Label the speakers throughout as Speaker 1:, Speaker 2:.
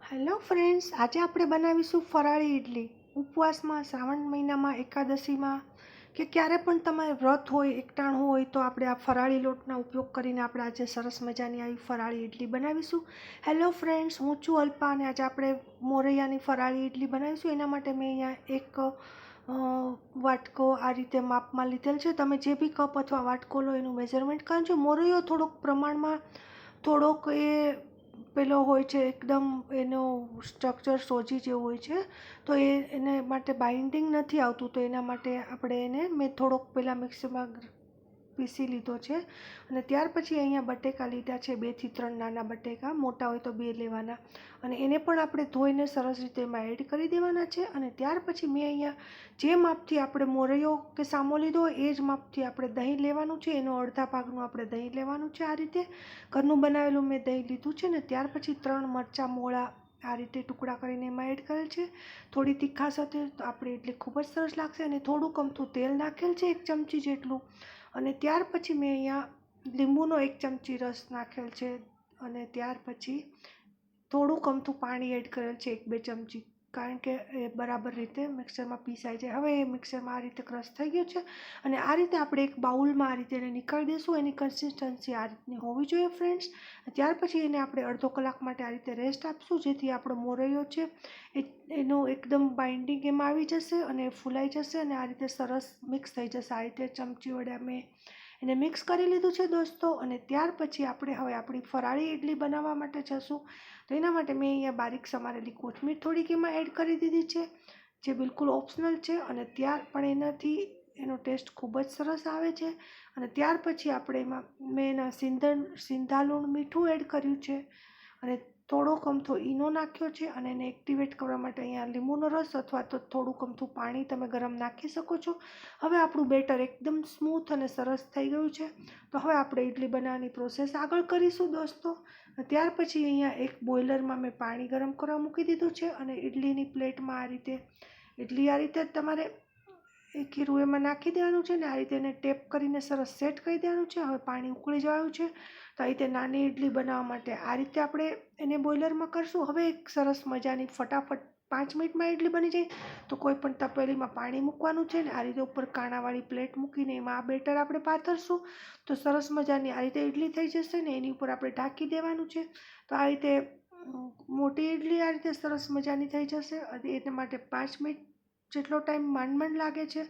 Speaker 1: Hello friends, આજે આપણે બનાવીશું ફરાળી ઇડલી. ઉપવાસમાં, શ્રાવણ મહિનામાં, એકાદશીમાં કે ક્યારે પણ તમારે વ્રત હોય, એકટાણું હોય તો આપણે આ ફરાળી લોટના ઉપયોગ કરીને આપણે આજે સરસ મજાની આવી ફરાળી ઇડલી બનાવીશું. હેલો ફ્રેન્ડ્સ, હું છું અલ્પા અને આજે આપણે મોરૈયાની ફરાળી ઇડલી બનાવીશું. એના માટે મેં અહીંયા એક વાટકો આ રીતે માપમાં લીધેલ છે. તમે જે બી કપ અથવા વાટકો લો એનું મેઝરમેન્ટ કરજો. મોરૈયો થોડોક પ્રમાણમાં થોડોક પેલો હોય છે, એકદમ એનો સ્ટ્રક્ચર સોજી જેવું હોય છે, તો એને માટે બાઇન્ડિંગ નથી આવતું, તો એના માટે આપણે એને મેં થોડોક પહેલાં મિક્સરમાં પીસી લીધો છે. અને ત્યાર પછી અહીંયા બટેકા લીધા છે, 2 થી 3 નાના બટેકા, મોટા હોય તો 2 લેવાના, અને એને પણ આપણે ધોઈને સરસ રીતે એમાં એડ કરી દેવાના છે. અને ત્યાર પછી મેં અહીંયા જે માપથી આપણે મોરૈયો કે સામો લીધો હોય એ જ માપથી આપણે દહીં લેવાનું છે. એનો અડધા ભાગનું આપણે દહીં લેવાનું છે. આ રીતે ઘરનું બનાવેલું મેં દહીં લીધું છે. ને ત્યાર પછી 3 મરચાં મોળા આ રીતે ટુકડા કરીને એમાં એડ કરેલ છે. થોડી તીખાશ હતી તો આપણે ઇડલી ખૂબ જ સરસ લાગશે. અને થોડુંક અમથું તેલ નાખેલ છે, 1 ચમચી જેટલું. અને ત્યાર પછી મેં અહીંયા લીંબુનો 1 ચમચી રસ નાખેલ છે. અને ત્યાર પછી થોડુંક અમથું પાણી એડ કરેલ છે, 1-2 ચમચી, કારણ કે એ બરાબર રીતે મિક્સરમાં પીસાઈ જાય. હવે એ મિક્સરમાં આ રીતે ક્રશ થઈ ગયું છે. અને આ રીતે આપણે એક બાઉલમાં આ રીતે એને નીકાળી દઈશું. એની કન્સિસ્ટન્સી આ રીતની હોવી જોઈએ ફ્રેન્ડ્સ. ત્યાર પછી એને આપણે અડધો કલાક માટે આ રીતે રેસ્ટ આપશું, જેથી આપણો મોરૈયો છે એનો એકદમ બાઇન્ડિંગ એમાં આવી જશે અને ફૂલાઈ જશે અને આ રીતે સરસ મિક્સ થઈ જશે. આ રીતે ચમચી વડે અમે એને મિક્સ કરી લીધું છે દોસ્તો. અને ત્યાર પછી આપણે હવે આપણી ફરાળી ઇડલી બનાવવા માટે જશું. તો એના માટે મેં અહીંયા બારીક સમારેલી કોથમીર થોડીક એમાં એડ કરી દીધી છે, જે બિલકુલ ઓપ્શનલ છે. અને ત્યાર પણ એનાથી એનો ટેસ્ટ ખૂબ જ સરસ આવે છે. અને ત્યાર પછી આપણે એમાં મેં એના સિંધાલુણ મીઠું એડ કર્યું છે અને થોડોક અમથો ઈનો નાખ્યો છે. અને એને એક્ટિવેટ કરવા માટે અહીંયા લીંબુનો રસ અથવા તો થોડુંક અમથું પાણી તમે ગરમ નાખી શકો છો. હવે આપણું બેટર એકદમ સ્મૂથ અને સરસ થઈ ગયું છે. તો હવે આપણે ઇડલી બનાવવાની પ્રોસેસ આગળ કરીશું દોસ્તો. ત્યાર પછી અહીંયા એક બોઇલરમાં મેં પાણી ગરમ કરવા મૂકી દીધું છે. અને ઇડલીની પ્લેટમાં આ રીતે ઇડલી આ રીતે તમારે એક ખીરું એમાં નાખી દેવાનું છે. ને આ રીતે એને ટેપ કરીને સરસ સેટ કરી દેવાનું છે. હવે પાણી ઉકળી જવાનું છે. તો આ રીતે નાની ઇડલી બનાવવા માટે આ રીતે આપણે એને બોઇલરમાં કરશું. હવે એક સરસ મજાની ફટાફટ 5 મિનિટમાં ઇડલી બની જાય તો કોઈ પણ તપેલીમાં પાણી મૂકવાનું છે. ને આ રીતે ઉપર કાણાવાળી પ્લેટ મૂકીને એમાં આ બેટર આપણે પાથરશું તો સરસ મજાની આ રીતે ઇડલી થઈ જશે. ને એની ઉપર આપણે ઢાંકી દેવાનું છે. તો આ રીતે મોટી ઇડલી આ રીતે સરસ મજાની થઈ જશે. અને એના માટે 5 મિનિટ જેટલો ટાઈમ માંડ લાગે છે.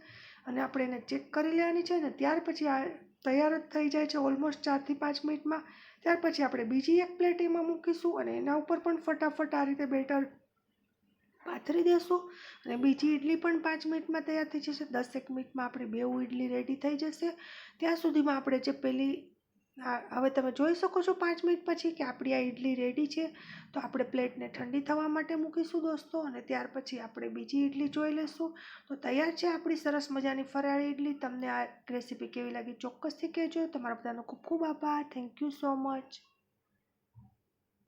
Speaker 1: અને આપણે એને ચેક કરી લેવાની છે. ને ત્યાર પછી આ તૈયાર જ થઈ જાય છે ઓલમોસ્ટ 4 થી 5 મિનિટમાં. ત્યાર પછી આપણે બીજી એક પ્લેટ એમાં મૂકીશું અને એના ઉપર પણ ફટાફટ આ રીતે બેટર પાથરી દેશું. અને બીજી ઇડલી પણ 5 મિનિટમાં તૈયાર થઈ જશે. 10 મિનિટમાં આપણે 2 ઇડલી રેડી થઈ જશે. ત્યાં સુધીમાં આપણે જે પેલી હવે તમે જોઈ શકો છો 5 મિનિટ પછી કે આપણી આ ઇડલી રેડી છે. તો આપણે પ્લેટને ઠંડી થવા માટે મૂકીશું દોસ્તો. અને ત્યાર પછી આપણે બીજી ઇડલી જોઈ લઈશું. તો તૈયાર છે આપણી સરસ મજાની ફરાળી ઇડલી. તમને આ રેસીપી કેવી લાગી ચોક્કસથી કહેજો. તમારા બધાનો ખૂબ ખૂબ આભાર. Thank you so much.